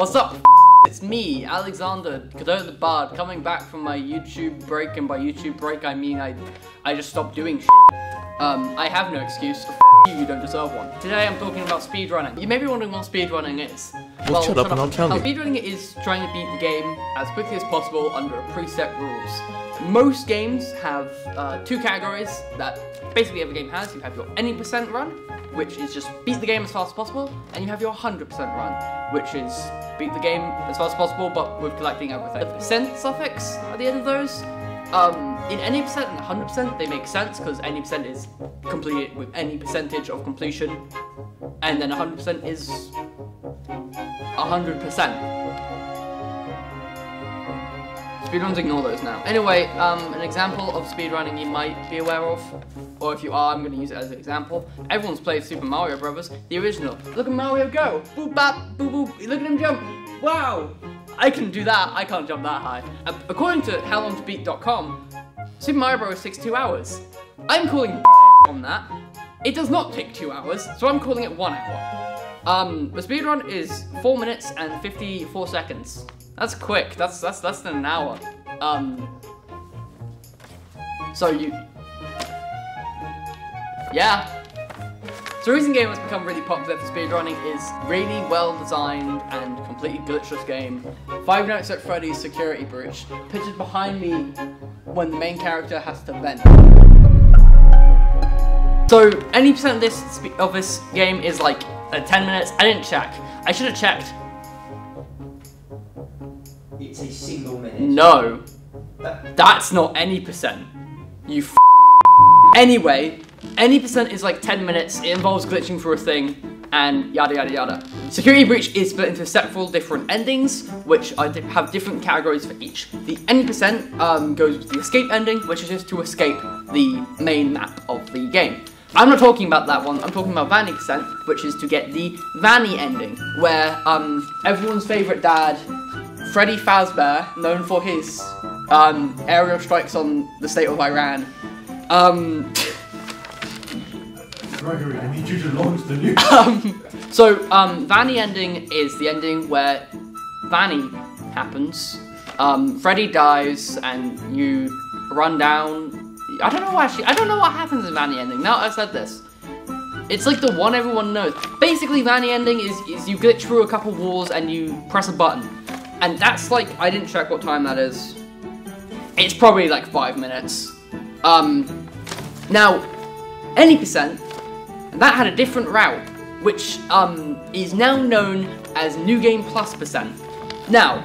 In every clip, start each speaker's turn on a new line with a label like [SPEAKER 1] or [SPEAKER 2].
[SPEAKER 1] What's up? It's me, Alexander, KadotaTheBard, coming back from my YouTube break, and by YouTube break I mean I just stopped doing shit. I have no excuse. You don't deserve one. Today I'm talking about speedrunning. You may be wondering what speedrunning is.
[SPEAKER 2] Well, shut up and I'll tell you.
[SPEAKER 1] Speedrunning is trying to beat the game as quickly as possible under preset rules. Most games have two categories that basically every game has. You have your any percent run, which is just beat the game as fast as possible, and you have your 100% run, which is beat the game as fast as possible, but with collecting everything. The percent suffix at the end of those, in any percent and 100%, they make sense because any percent is completed with any percentage of completion, and then 100% is 100%. Speedruns ignore those now. Anyway, an example of speedrunning you might be aware of, or if you are, I'm going to use it as an example. Everyone's played Super Mario Brothers, the original. Look at Mario go! Boop bap, boop boop, look at him jump! Wow! I can do that, I can't jump that high. According to howlongtobeat.com, Super Mario Bros. takes 2 hours. I'm calling on that. It does not take 2 hours, so I'm calling it 1 hour. The speedrun is 4 minutes and 54 seconds. That's quick, that's less than an hour. Yeah. So the reason game has become really popular for speedrunning is really well designed and completely glitchless game. Five Nights at Freddy's Security Breach. Pictured behind me when the main character has to vent. So any percent of this game is like 10 minutes. I didn't check. I should have checked.
[SPEAKER 3] It's a single minute.
[SPEAKER 1] No. That's not any percent. You Anyway, any percent is like 10 minutes. It involves glitching through a thing and yada yada yada. Security Breach is split into several different endings, which have different categories for each. The any percent goes with the escape ending, which is just to escape the main map of the game. I'm not talking about that one, I'm talking about Vanny percent, which is to get the Vanny ending, where everyone's favourite dad, Freddy Fazbear, known for his aerial strikes on the state of Iran.
[SPEAKER 3] Gregory, I need you to launch the nuke.
[SPEAKER 1] Vanny ending is the ending where Vanny happens. Freddy dies and you run down. I don't know what happens in Vanny ending. Now I've said this. It's like the one everyone knows. Basically, Vanny ending is you glitch through a couple walls and you press a button. And that's like, I didn't check what time that is. It's probably like 5 minutes. Now, any percent, that had a different route, which is now known as New Game Plus percent. Now,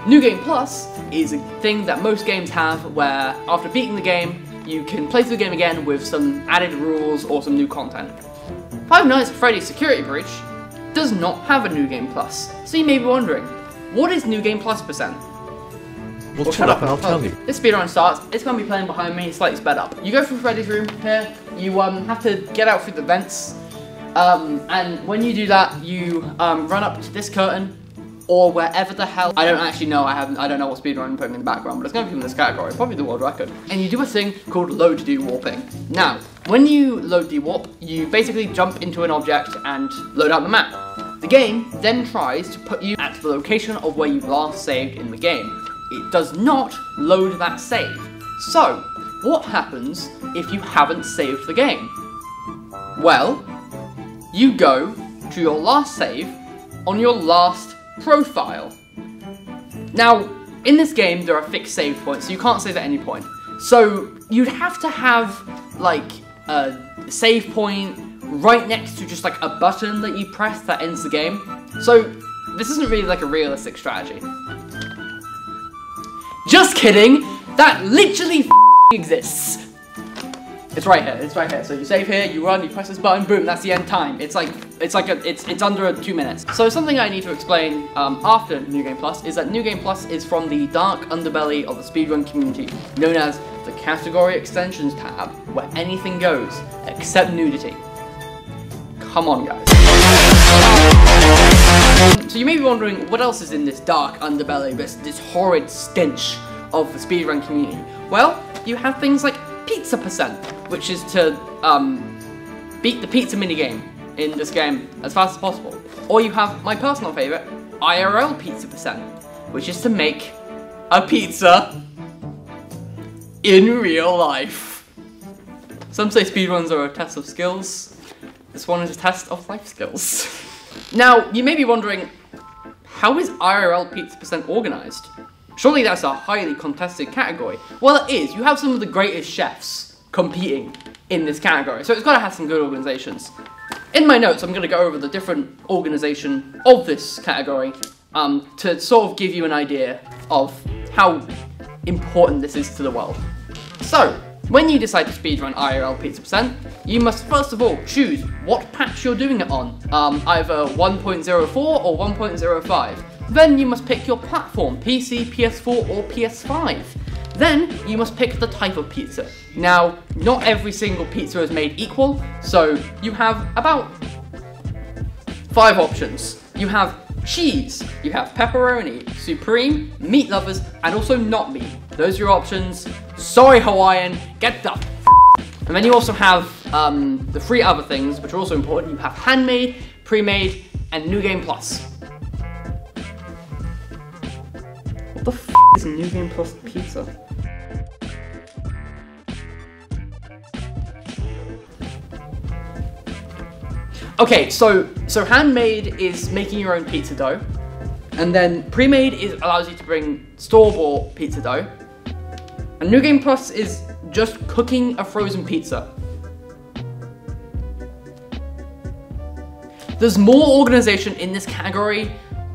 [SPEAKER 1] New Game Plus is a thing that most games have where after beating the game, you can play through the game again with some added rules or some new content. Five Nights at Freddy's Security Breach does not have a New Game Plus, so you may be wondering, what is New Game Plus percent?
[SPEAKER 2] Well, shut up and I'll tell you.
[SPEAKER 1] This speedrun starts, it's going to be playing behind me, slightly sped up. You go through Freddy's room here, you have to get out through the vents, and when you do that, you run up to this curtain, or wherever the hell, I don't actually know, I don't know what speedrun I'm putting in the background, but it's going to be in this category, probably the world record. And you do a thing called load de-warping. Now, when you load de-warp, you basically jump into an object and load out the map. The game then tries to put you at the location of where you last saved in the game. It does not load that save. So, what happens if you haven't saved the game? Well, you go to your last save on your last profile. Now, in this game, there are fixed save points, so you can't save at any point. So, you'd have to have, like, a save point right next to just, like, a button that you press that ends the game. So, this isn't really, like, a realistic strategy. Just kidding! That literally exists! It's right here, So you save here, you run, you press this button, boom, that's the end time. It's under 2 minutes. So something I need to explain after New Game Plus is that New Game Plus is from the dark underbelly of the speedrun community, known as the Category Extensions tab, where anything goes, except nudity. Come on, guys. So you may be wondering, what else is in this dark underbelly, this horrid stench of the speedrun community? Well, you have things like pizza percent, which is to beat the pizza minigame in this game as fast as possible. Or you have my personal favourite, IRL pizza percent, which is to make a pizza in real life. Some say speedruns are a test of skills. This one is a test of life skills. Now, you may be wondering, how is IRL pizza percent organized? Surely that's a highly contested category. Well, it is. You have some of the greatest chefs competing in this category, so it's got to have some good organizations. In my notes, I'm going to go over the different organization of this category to sort of give you an idea of how important this is to the world. So, when you decide to speedrun IRL pizza percent, you must first of all choose what patch you're doing it on, either 1.04 or 1.05. Then you must pick your platform, PC, PS4 or PS5. Then you must pick the type of pizza. Now, not every single pizza is made equal, so you have about 5 options. You have cheese, you have pepperoni, supreme, meat lovers, and also not meat. Those are your options. Sorry Hawaiian, get the And then you also have the 3 other things, which are also important. You have handmade, pre-made, and New Game Plus. What the is New Game Plus pizza? Okay, so handmade is making your own pizza dough, and then pre-made allows you to bring store-bought pizza dough, and New Game Plus is just cooking a frozen pizza. There's more organization in this category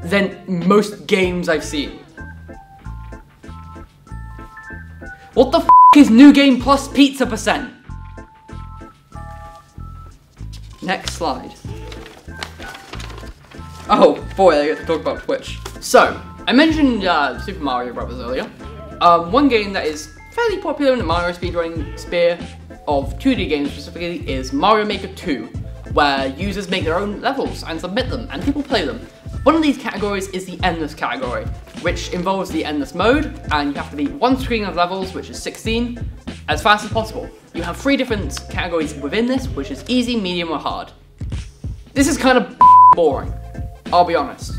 [SPEAKER 1] than most games I've seen. What the is New Game Plus pizza percent? Next slide. Oh boy, I get to talk about Twitch. So, I mentioned Super Mario Bros. Earlier. One game that is fairly popular in the Mario speedrunning sphere of 2D games specifically is Mario Maker 2, where users make their own levels and submit them, and people play them. One of these categories is the Endless category, which involves the Endless mode, and you have to beat one screen of levels, which is 16, as fast as possible. You have 3 different categories within this, which is easy, medium, or hard. This is kind of boring, I'll be honest.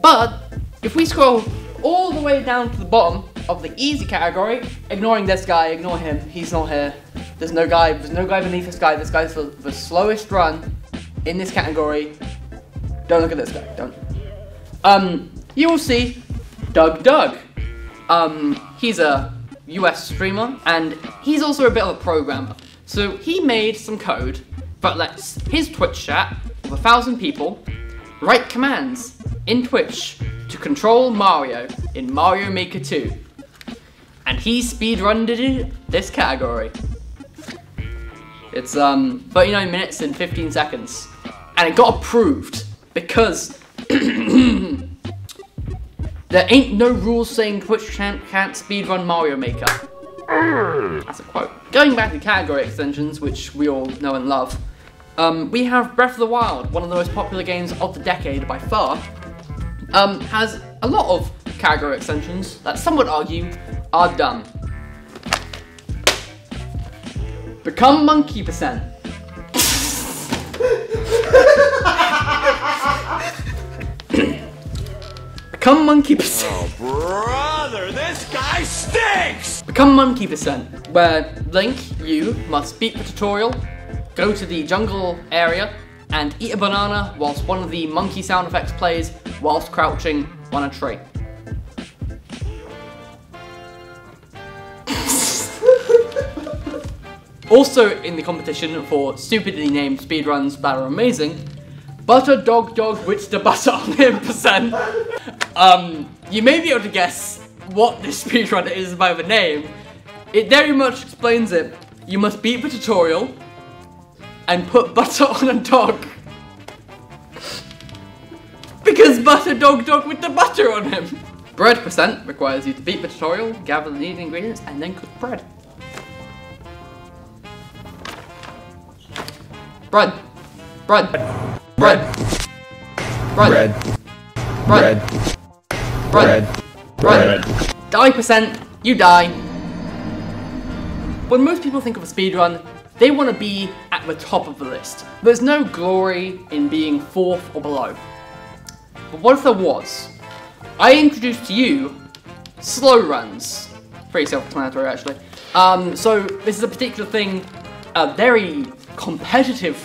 [SPEAKER 1] But, if we scroll all the way down to the bottom of the easy category, ignoring this guy, ignore him, he's not here. There's no guy beneath this guy. This guy's the slowest run in this category. Don't look at this guy, don't. You will see Doug. He's a US streamer, and he's also a bit of a programmer. So he made some code that lets his Twitch chat of 1,000 people write commands in Twitch to control Mario in Mario Maker 2. And he speedrunned this category. It's 39 minutes and 15 seconds. And it got approved because there ain't no rules saying Twitch can't speedrun Mario Maker. That's a quote. Going back to category extensions, which we all know and love, we have Breath of the Wild, one of the most popular games of the decade by far, has a lot of category extensions that some would argue are dumb. Become monkey percent. Become monkey percent.
[SPEAKER 4] Oh, brother, this guy stinks!
[SPEAKER 1] Become monkey percent, where Link, you must beat the tutorial, go to the jungle area, and eat a banana whilst one of the monkey sound effects plays whilst crouching on a tree. Also in the competition for stupidly named speedruns that are amazing, Butter Dog with the butter on him percent. You may be able to guess what this speedrun is by the name. It very much explains it. You must beat the tutorial and put butter on a dog. Because Butter Dog with the butter on him. Bread percent requires you to beat the tutorial, gather the needed ingredients, and then cook bread. Bread. Bread. Bread. Bread. Bread. Bread. Bread. Die percent, you die. When most people think of a speedrun, they want to be at the top of the list. There's no glory in being 4th or below. but what if there was? I introduced to you slow runs. Pretty self-explanatory, actually. So this is a particular thing, a very competitive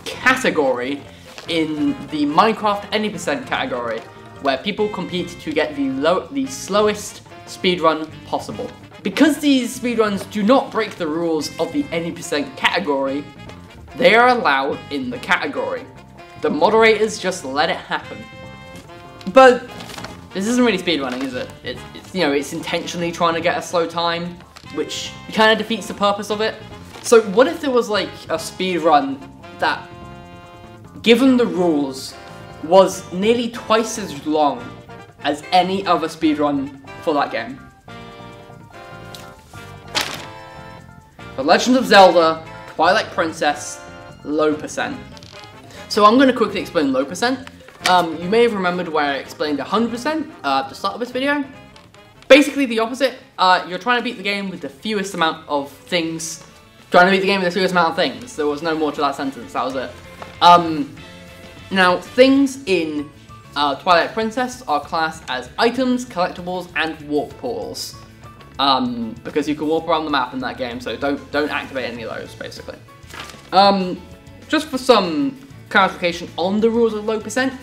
[SPEAKER 1] category in the Minecraft any percent category, where people compete to get the slowest speedrun possible. Because these speedruns do not break the rules of the any percent category, they are allowed in the category. The moderators just let it happen. But this isn't really speedrunning, is it? It's you know, it's intentionally trying to get a slow time, which kind of defeats the purpose of it. So what if there was like a speedrun that, given the rules, was nearly twice as long as any other speedrun for that game? The Legend of Zelda, Twilight Princess, low percent. So I'm going to quickly explain low percent. You may have remembered where I explained 100% at the start of this video. Basically the opposite. You're trying to beat the game with the fewest amount of things. There was no more to that sentence, that was it. Now, things in Twilight Princess are classed as items, collectibles, and warp portals. Because you can warp around the map in that game, so don't activate any of those, basically. Just for some clarification on the rules of low percent,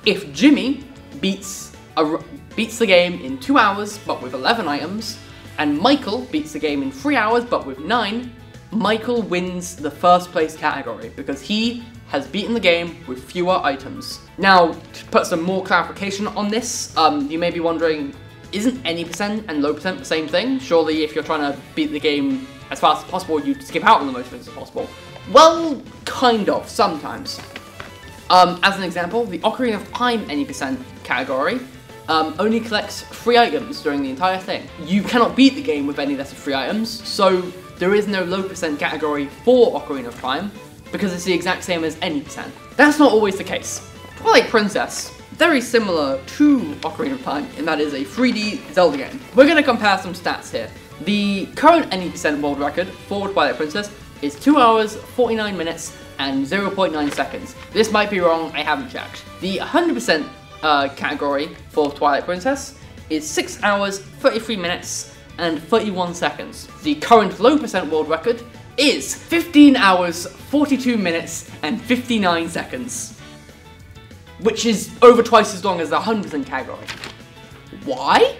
[SPEAKER 1] if Jimmy beats the game in 2 hours, but with 11 items, and Michael beats the game in 3 hours, but with 9, Michael wins the first place category, because he has beaten the game with fewer items. Now, to put some more clarification on this, you may be wondering, isn't any percent and low percent the same thing? Surely if you're trying to beat the game as fast as possible, you'd skip out on the most things as possible. Well, kind of, sometimes. As an example, the Ocarina of Time any percent category only collects 3 items during the entire thing. You cannot beat the game with any less of 3 items, so there is no low percent category for Ocarina of Time, because it's the exact same as any percent. That's not always the case. Twilight Princess, very similar to Ocarina of Time, and that is a 3D Zelda game. We're going to compare some stats here. The current any percent world record for Twilight Princess is 2 hours, 49 minutes, and 0.9 seconds. This might be wrong, I haven't checked. The 100% category for Twilight Princess is 6 hours, 33 minutes, and 31 seconds. The current low percent world record is 15 hours, 42 minutes, and 59 seconds. Which is over twice as long as the 100% category. Why?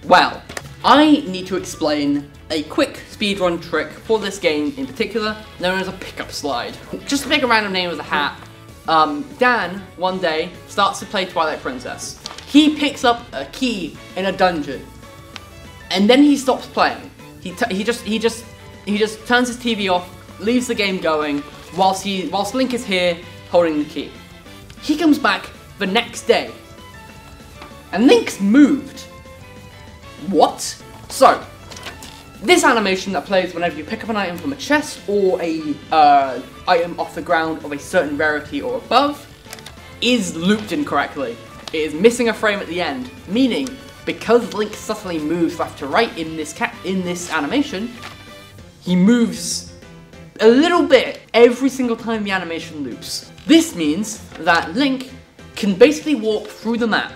[SPEAKER 1] Well, I need to explain a quick speedrun trick for this game in particular, known as a pickup slide. Just to pick a random name of the hat, Dan, one day, starts to play Twilight Princess. He picks up a key in a dungeon, and then he stops playing. He just turns his TV off, leaves the game going, whilst Link is here holding the key. He comes back the next day, and Link's moved. What? So, this animation that plays whenever you pick up an item from a chest or a item off the ground of a certain rarity or above is looped incorrectly. It is missing a frame at the end, meaning because Link subtly moves left to right in this animation, he moves a little bit every single time the animation loops. This means that Link can basically walk through the map,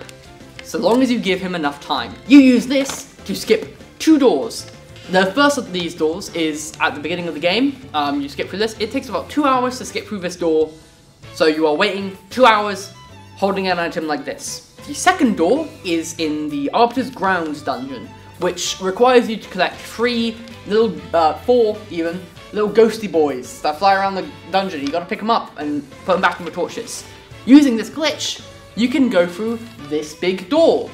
[SPEAKER 1] so long as you give him enough time. You use this to skip 2 doors. The first of these doors is at the beginning of the game. You skip through this. It takes about 2 hours to skip through this door, so you are waiting 2 hours holding an item like this. The second door is in the Arbiter's Grounds dungeon, which requires you to collect 4 even, little ghosty boys that fly around the dungeon. You gotta pick them up and put them back in the torches. Using this glitch, you can go through this big door,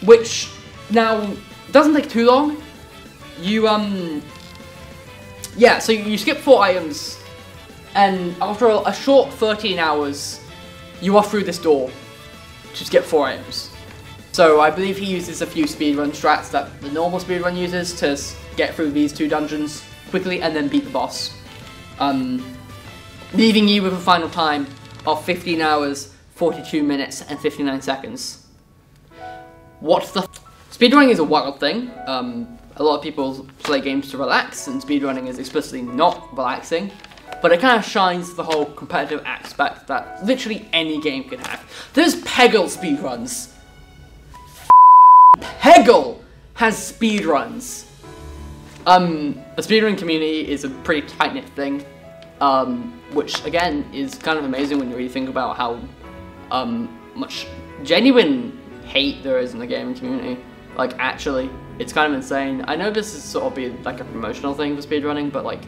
[SPEAKER 1] which now doesn't take too long. So you skip 4 items, and after a short 13 hours, you are through this door to skip 4 items. So I believe he uses a few speedrun strats that the normal speedrun uses to get through these 2 dungeons quickly and then beat the boss. Leaving you with a final time of 15 hours, 42 minutes, and 59 seconds. What the Speedrunning is a wild thing. A lot of people play games to relax, and speedrunning is explicitly not relaxing. but it kind of shines the whole competitive aspect that literally any game can have. There's Peggle speedruns. Peggle has speedruns. The speedrunning community is a pretty tight-knit thing, which again is kind of amazing when you really think about how much genuine hate there is in the gaming community. Like, actually, it's kind of insane. I know this is sort of be like a promotional thing for speedrunning, but like,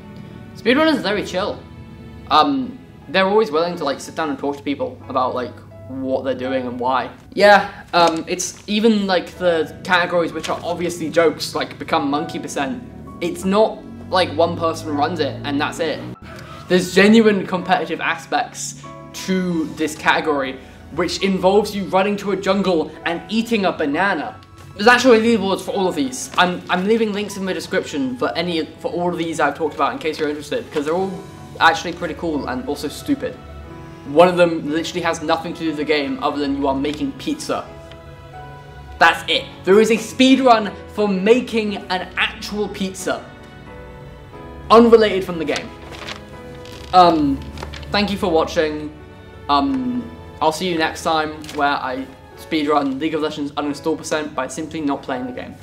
[SPEAKER 1] speedrunners are very chill. They're always willing to like sit down and talk to people about like what they're doing and why. Yeah, it's even like the categories which are obviously jokes, like become Monkey Percent. It's not like one person runs it and that's it. There's genuine competitive aspects to this category, which involves you running to a jungle and eating a banana. There's actually leaderboards for all of these. I'm leaving links in the description for all of these I've talked about in case you're interested, because they're all actually pretty cool and also stupid. One of them literally has nothing to do with the game other than you are making pizza. That's it. There is a speedrun for making an actual pizza. Unrelated from the game. Thank you for watching. I'll see you next time where I speedrun League of Legends uninstall percent by simply not playing the game.